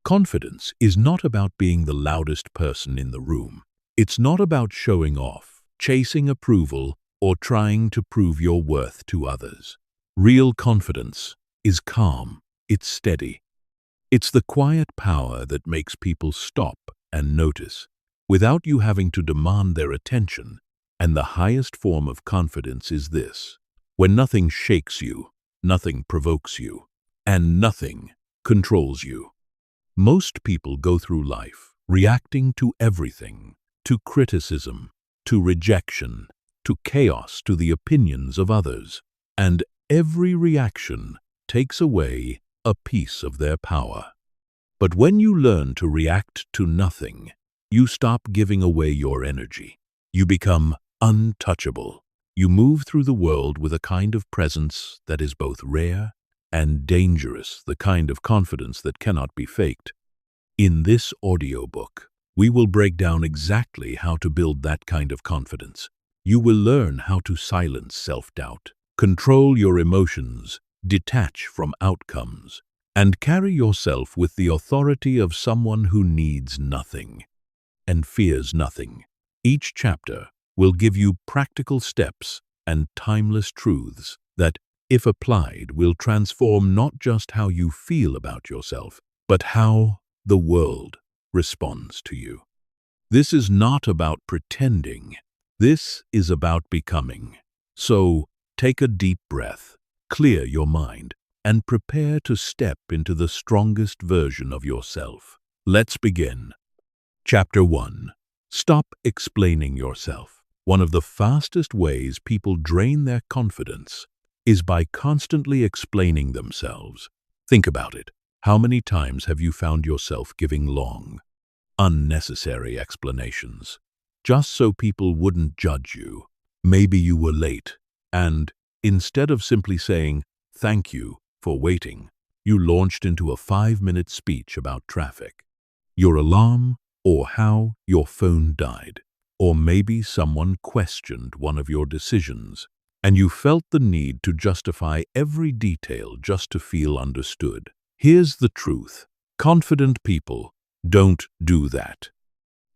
Confidence is not about being the loudest person in the room. It's not about showing off, chasing approval, or trying to prove your worth to others. Real confidence is calm, it's steady. It's the quiet power that makes people stop and notice, without you having to demand their attention. And the highest form of confidence is this: when nothing shakes you, nothing provokes you, and nothing controls you. Most people go through life reacting to everything, to criticism, to rejection, to chaos, to the opinions of others. And every reaction takes away a piece of their power. But when you learn to react to nothing, you stop giving away your energy. You become untouchable. You move through the world with a kind of presence that is both rare and dangerous, the kind of confidence that cannot be faked. In this audiobook, we will break down exactly how to build that kind of confidence. You will learn how to silence self-doubt, control your emotions, detach from outcomes, and carry yourself with the authority of someone who needs nothing and fears nothing. Each chapter will give you practical steps and timeless truths that, if applied, will transform not just how you feel about yourself, but how the world responds to you. This is not about pretending. This is about becoming. So, take a deep breath, clear your mind, and prepare to step into the strongest version of yourself. Let's begin. Chapter 1. Stop explaining yourself. One of the fastest ways people drain their confidence is by constantly explaining themselves. Think about it. How many times have you found yourself giving long, unnecessary explanations, just so people wouldn't judge you? Maybe you were late, and instead of simply saying, "Thank you for waiting," you launched into a 5-minute speech about traffic, your alarm, or how your phone died. Or maybe someone questioned one of your decisions, and you felt the need to justify every detail just to feel understood. Here's the truth: confident people don't do that.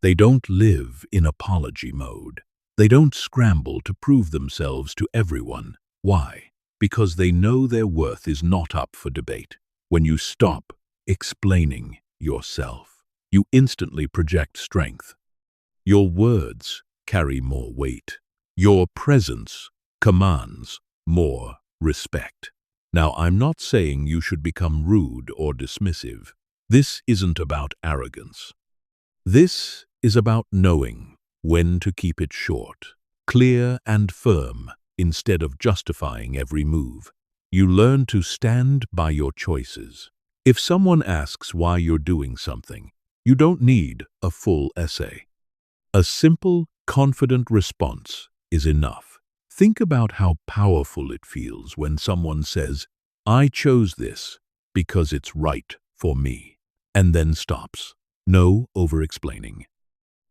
They don't live in apology mode. They don't scramble to prove themselves to everyone. Why? Because they know their worth is not up for debate. When you stop explaining yourself, you instantly project strength. Your words carry more weight. Your presence commands more respect. Now, I'm not saying you should become rude or dismissive. This isn't about arrogance. This is about knowing when to keep it short, clear and firm, instead of justifying every move. You learn to stand by your choices. If someone asks why you're doing something, you don't need a full essay. A simple, confident response is enough. Think about how powerful it feels when someone says, "I chose this because it's right for me," and then stops. No over-explaining.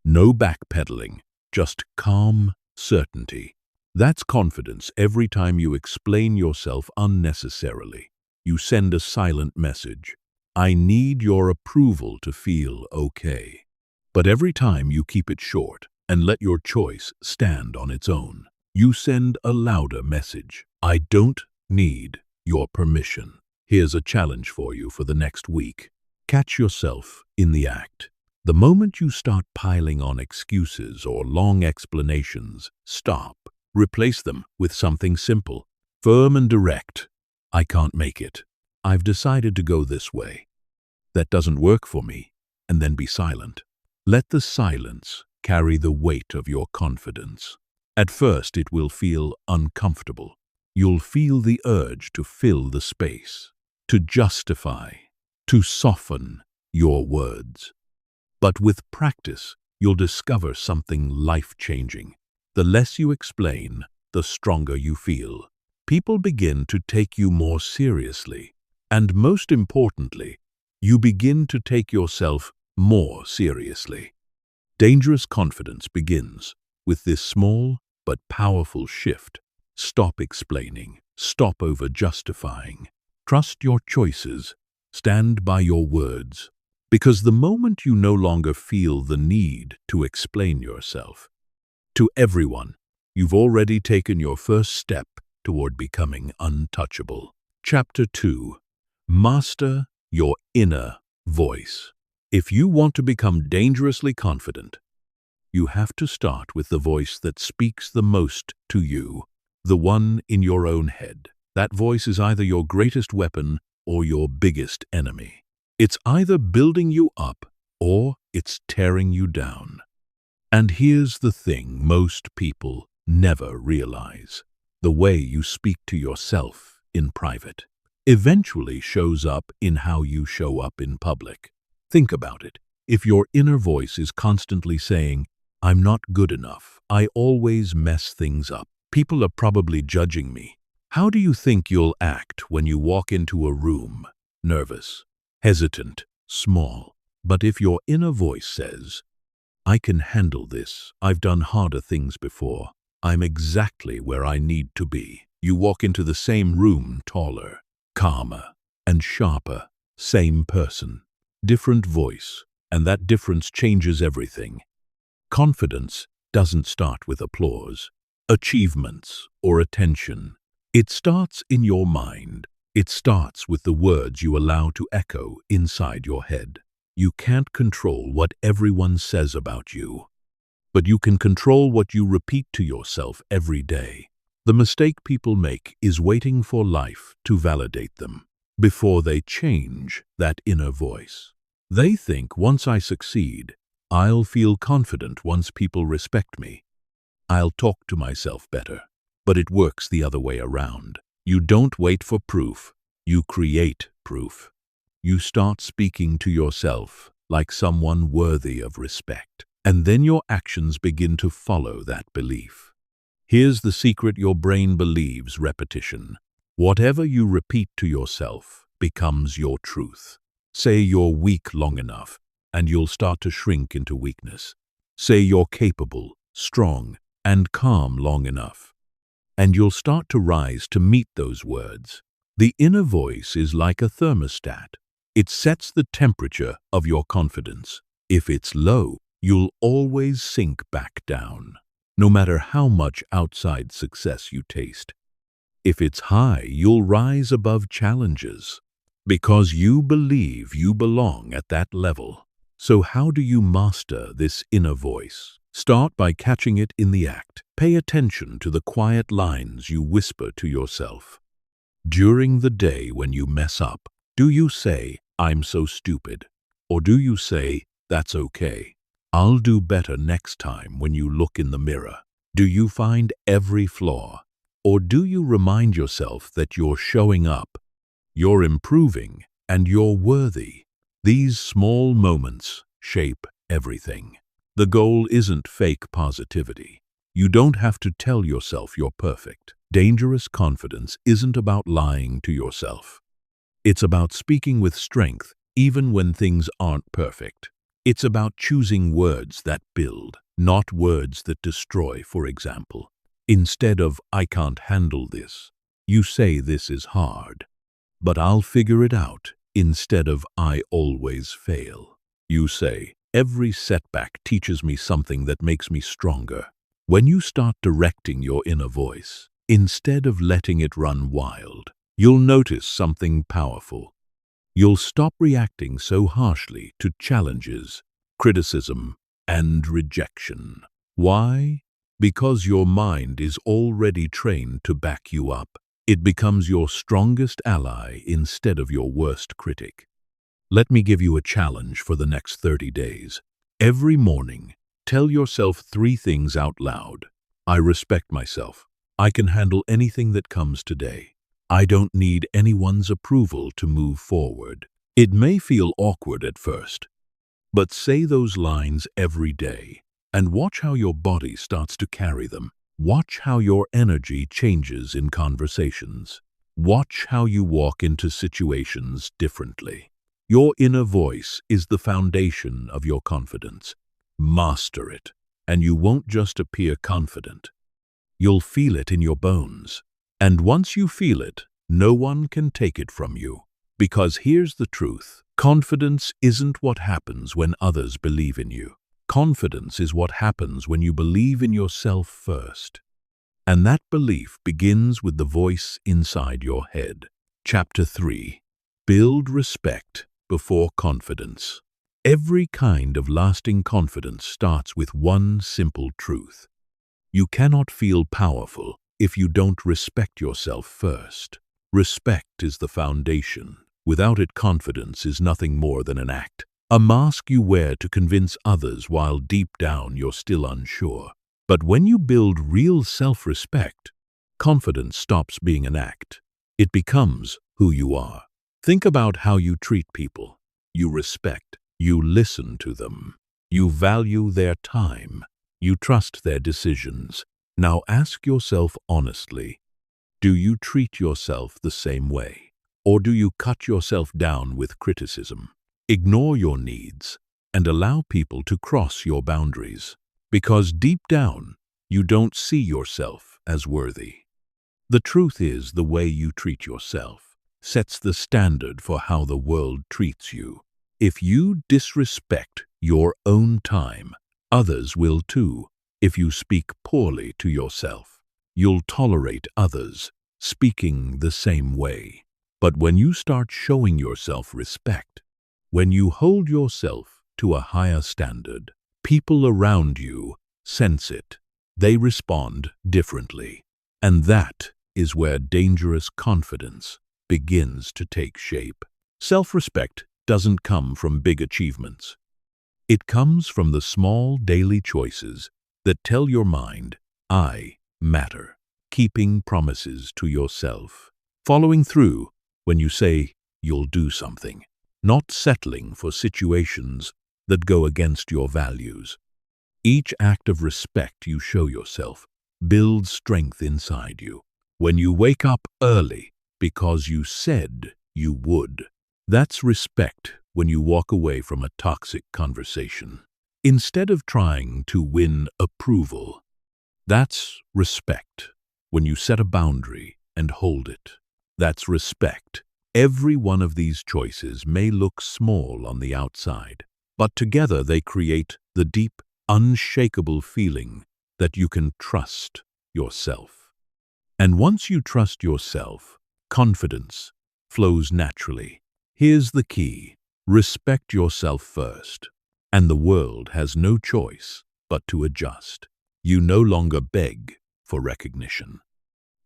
No backpedaling, just calm certainty. That's confidence. Every time you explain yourself unnecessarily, you send a silent message: "I need your approval to feel okay." But every time you keep it short and let your choice stand on its own, you send a louder message: "I don't need your permission." Here's a challenge for you for the next week. Catch yourself in the act. The moment you start piling on excuses or long explanations, stop. Replace them with something simple, firm and direct. "I can't make it. I've decided to go this way. That doesn't work for me." And then be silent. Let the silence carry the weight of your confidence. At first, it will feel uncomfortable. You'll feel the urge to fill the space, to justify, to soften your words. But with practice, you'll discover something life-changing. The less you explain, the stronger you feel. People begin to take you more seriously. And most importantly, you begin to take yourself more seriously. Dangerous confidence begins with this small but powerful shift. Stop explaining. Stop over-justifying. Trust your choices. Stand by your words. Because the moment you no longer feel the need to explain yourself to everyone, you've already taken your first step toward becoming untouchable. Chapter 2. Master your inner voice. If you want to become dangerously confident, you have to start with the voice that speaks the most to you, the one in your own head. That voice is either your greatest weapon or your biggest enemy. It's either building you up or it's tearing you down. And here's the thing most people never realize. The way you speak to yourself in private eventually shows up in how you show up in public. Think about it. If your inner voice is constantly saying, "I'm not good enough, I always mess things up, people are probably judging me," how do you think you'll act when you walk into a room, nervous, hesitant, small? But if your inner voice says, "I can handle this, I've done harder things before, I'm exactly where I need to be," you walk into the same room taller, calmer, and sharper. Same person, different voice, and that difference changes everything. Confidence doesn't start with applause, achievements, or attention. It starts in your mind. It starts with the words you allow to echo inside your head. You can't control what everyone says about you, but you can control what you repeat to yourself every day. The mistake people make is waiting for life to validate them before they change that inner voice. They think, once I succeed, I'll feel confident. Once people respect me, I'll talk to myself better. But it works the other way around. You don't wait for proof, you create proof. You start speaking to yourself like someone worthy of respect, and then your actions begin to follow that belief. Here's the secret: your brain believes repetition. Whatever you repeat to yourself becomes your truth. Say you're weak long enough, and you'll start to shrink into weakness. Say you're capable, strong, and calm long enough, and you'll start to rise to meet those words. The inner voice is like a thermostat. It sets the temperature of your confidence. If it's low, you'll always sink back down, no matter how much outside success you taste. If it's high, you'll rise above challenges, because you believe you belong at that level. So how do you master this inner voice? Start by catching it in the act. Pay attention to the quiet lines you whisper to yourself. During the day when you mess up, do you say, "I'm so stupid"? Or do you say, "That's okay, I'll do better next time"? When you look in the mirror, do you find every flaw? Or do you remind yourself that you're showing up, you're improving, and you're worthy? These small moments shape everything. The goal isn't fake positivity. You don't have to tell yourself you're perfect. Dangerous confidence isn't about lying to yourself. It's about speaking with strength even when things aren't perfect. It's about choosing words that build, not words that destroy. For example, instead of "I can't handle this," you say, "This is hard, but I'll figure it out." Instead of "I always fail," you say, "Every setback teaches me something that makes me stronger." When you start directing your inner voice, instead of letting it run wild, you'll notice something powerful. You'll stop reacting so harshly to challenges, criticism, and rejection. Why? Because your mind is already trained to back you up. It becomes your strongest ally instead of your worst critic. Let me give you a challenge for the next 30 days. Every morning, tell yourself 3 things out loud. I respect myself. I can handle anything that comes today. I don't need anyone's approval to move forward. It may feel awkward at first, but say those lines every day and watch how your body starts to carry them. Watch how your energy changes in conversations. Watch how you walk into situations differently. Your inner voice is the foundation of your confidence. Master it, and you won't just appear confident. You'll feel it in your bones. And once you feel it, no one can take it from you. Because here's the truth: Confidence isn't what happens when others believe in you. Confidence is what happens when you believe in yourself first. And that belief begins with the voice inside your head. Chapter 3. Build respect before confidence. Every kind of lasting confidence starts with one simple truth. You cannot feel powerful if you don't respect yourself first. Respect is the foundation. Without it, confidence is nothing more than an act, a mask you wear to convince others while deep down you're still unsure. But when you build real self-respect, confidence stops being an act. It becomes who you are. Think about how you treat people. You respect. You listen to them. You value their time. You trust their decisions. Now ask yourself honestly, do you treat yourself the same way? Or do you cut yourself down with criticism? Ignore your needs and allow people to cross your boundaries. Because deep down, you don't see yourself as worthy. The truth is, the way you treat yourself sets the standard for how the world treats you. If you disrespect your own time, others will too. If you speak poorly to yourself, you'll tolerate others speaking the same way. But when you start showing yourself respect, when you hold yourself to a higher standard, people around you sense it. They respond differently. And that is where dangerous confidence begins to take shape. Self-respect doesn't come from big achievements. It comes from the small daily choices that tell your mind, I matter. Keeping promises to yourself. Following through when you say you'll do something. Not settling for situations that go against your values. Each act of respect you show yourself builds strength inside you. When you wake up early because you said you would, that's respect. When you walk away from a toxic conversation instead of trying to win approval, that's respect. When you set a boundary and hold it, that's respect. Every one of these choices may look small on the outside, but together they create the deep, unshakable feeling that you can trust yourself. And once you trust yourself, confidence flows naturally. Here's the key. Respect yourself first, and the world has no choice but to adjust. You no longer beg for recognition.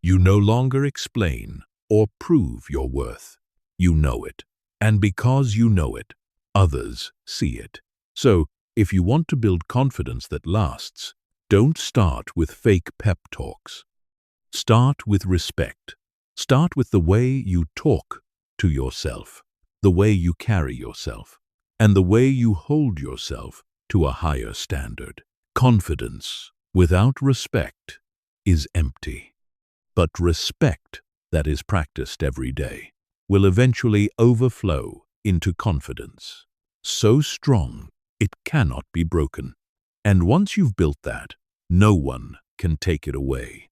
You no longer explain or prove your worth. You know it, and because you know it, others see it. So, if you want to build confidence that lasts, don't start with fake pep talks. Start with respect. Start with the way you talk to yourself, the way you carry yourself, and the way you hold yourself to a higher standard. Confidence without respect is empty, but respect that is practiced every day will eventually overflow into confidence. So strong, it cannot be broken. And once you've built that, no one can take it away.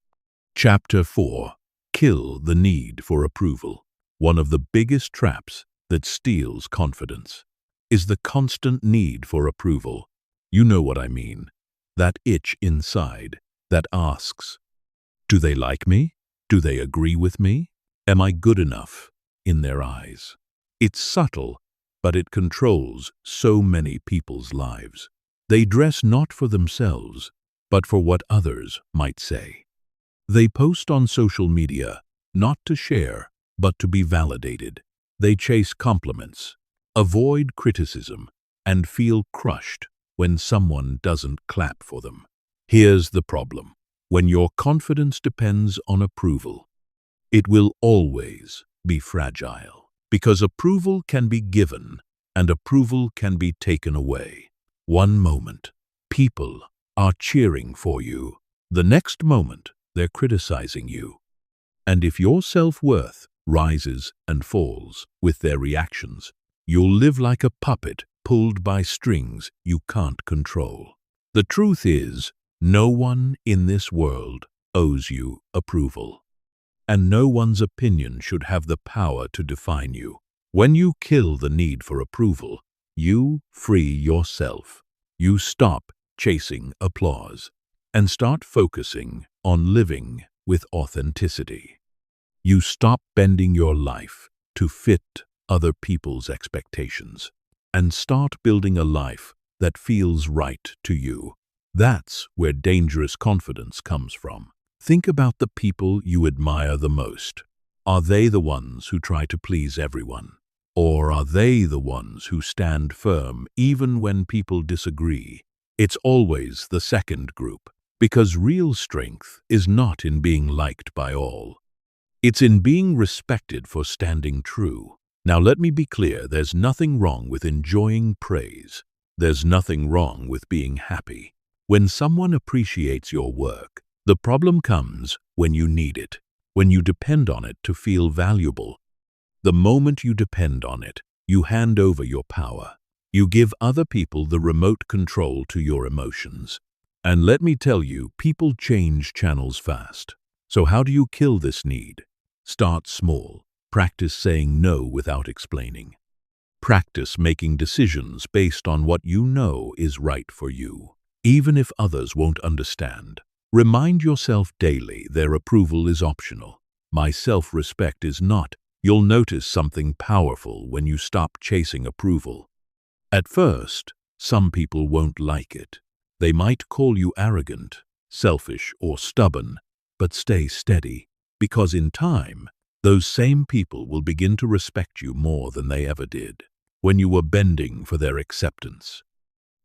Chapter 4. Kill the need for approval. One of the biggest traps that steals confidence is the constant need for approval. You know what I mean. That itch inside that asks, do they like me? Do they agree with me? Am I good enough in their eyes? It's subtle, but it controls so many people's lives. They dress not for themselves, but for what others might say. They post on social media, not to share, but to be validated. They chase compliments, avoid criticism, and feel crushed when someone doesn't clap for them. Here's the problem. When your confidence depends on approval, it will always be fragile, because approval can be given and approval can be taken away. One moment, people are cheering for you. The next moment, they're criticizing you. And if your self-worth rises and falls with their reactions, you'll live like a puppet pulled by strings you can't control. The truth is, no one in this world owes you approval, and no one's opinion should have the power to define you. When you kill the need for approval, you free yourself. You stop chasing applause and start focusing on living with authenticity. You stop bending your life to fit other people's expectations and start building a life that feels right to you. That's where dangerous confidence comes from. Think about the people you admire the most. Are they the ones who try to please everyone? Or are they the ones who stand firm even when people disagree? It's always the second group, because real strength is not in being liked by all. It's in being respected for standing true. Now let me be clear, there's nothing wrong with enjoying praise. There's nothing wrong with being happy. When someone appreciates your work, the problem comes when you need it, when you depend on it to feel valuable. The moment you depend on it, you hand over your power. You give other people the remote control to your emotions. And let me tell you, people change channels fast. So how do you kill this need? Start small. Practice saying no without explaining. Practice making decisions based on what you know is right for you, even if others won't understand. Remind yourself daily their approval is optional. My self-respect is not. You'll notice something powerful when you stop chasing approval. At first, some people won't like it. They might call you arrogant, selfish, or stubborn, but stay steady, because in time, those same people will begin to respect you more than they ever did when you were bending for their acceptance.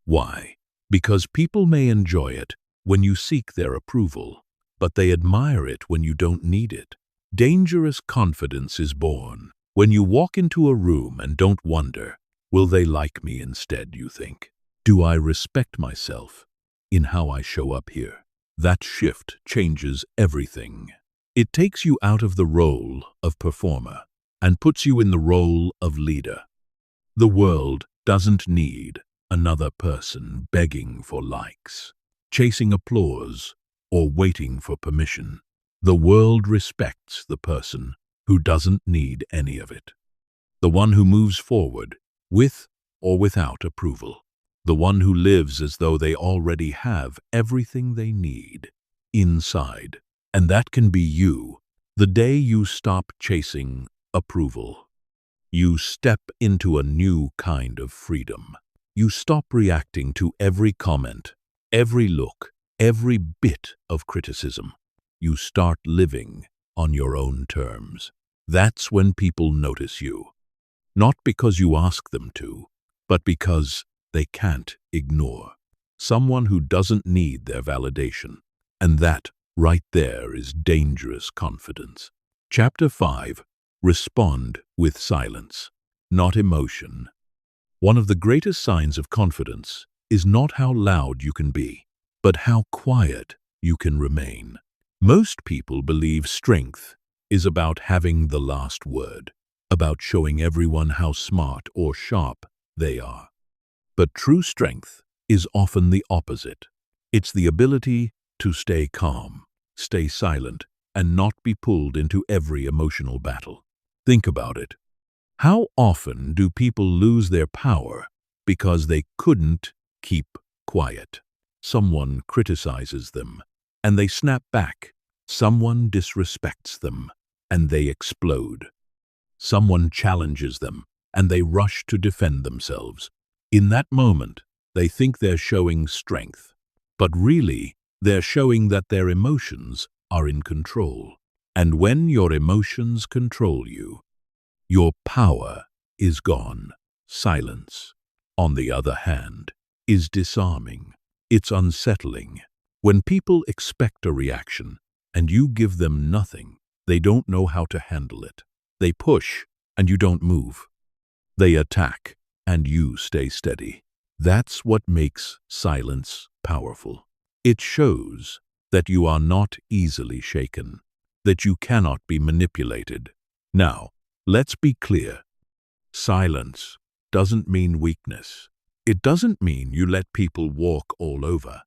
Why? Because people may enjoy it when you seek their approval, but they admire it when you don't need it. Dangerous confidence is born when you walk into a room and don't wonder, will they like me instead, you think? Do I respect myself in how I show up here? That shift changes everything. It takes you out of the role of performer and puts you in the role of leader. The world doesn't need another person begging for likes, chasing applause, or waiting for permission. The world respects the person who doesn't need any of it. The one who moves forward with or without approval. The one who lives as though they already have everything they need inside. And that can be you. The day you stop chasing approval, you step into a new kind of freedom. You stop reacting to every comment, every look, every bit of criticism. You start living on your own terms. That's when people notice you. Not because you ask them to, but because they can't ignore. Someone who doesn't need their validation. And that right there is dangerous confidence. Chapter 5. Respond with silence, not emotion. One of the greatest signs of confidence is not how loud you can be, but how quiet you can remain. Most people believe strength is about having the last word, about showing everyone how smart or sharp they are. But true strength is often the opposite. It's the ability to stay calm, stay silent, and not be pulled into every emotional battle. Think about it. How often do people lose their power because they couldn't keep quiet? Someone criticizes them, and they snap back. Someone disrespects them, and they explode. Someone challenges them, and they rush to defend themselves. In that moment, they think they're showing strength, but really, they're showing that their emotions are in control. And when your emotions control you, your power is gone. Silence, on the other hand, is disarming. It's unsettling. When people expect a reaction and you give them nothing, they don't know how to handle it. They push and you don't move. They attack and you stay steady. That's what makes silence powerful. It shows that you are not easily shaken, that you cannot be manipulated. Now, let's be clear. Silence doesn't mean weakness. It doesn't mean you let people walk all over.